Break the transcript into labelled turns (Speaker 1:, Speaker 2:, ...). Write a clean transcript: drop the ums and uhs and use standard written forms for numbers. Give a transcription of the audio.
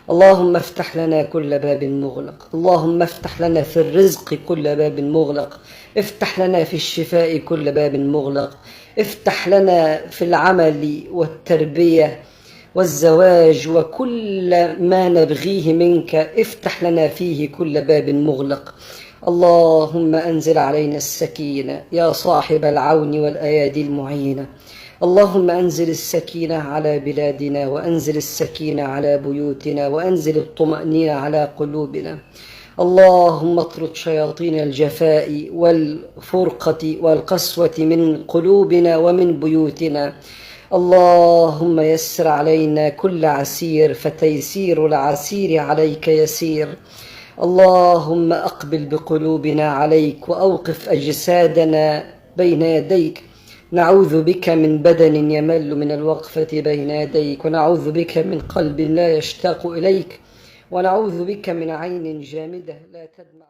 Speaker 1: اللهم افتح لنا كل باب مغلق، اللهم افتح لنا في الرزق كل باب مغلق، افتح لنا في الشفاء كل باب مغلق، افتح لنا في العمل والتربية والزواج وكل ما نبغيه منك، افتح لنا فيه كل باب مغلق. اللهم أنزل علينا السكينة يا صاحب العون والأيادي المعينة. اللهم أنزل السكينة على بلادنا، وأنزل السكينة على بيوتنا، وأنزل الطمأنينة على قلوبنا. اللهم اطرد شياطين الجفاء والفرقة والقسوة من قلوبنا ومن بيوتنا. اللهم يسر علينا كل عسير، فتيسير العسير عليك يسير. اللهم أقبل بقلوبنا عليك، وأوقف أجسادنا بين يديك. نعوذ بك من بدن يمل من الوقفة بين يديك، ونعوذ بك من قلب لا يشتاق إليك، ونعوذ بك من عين جامدة لا تدمع.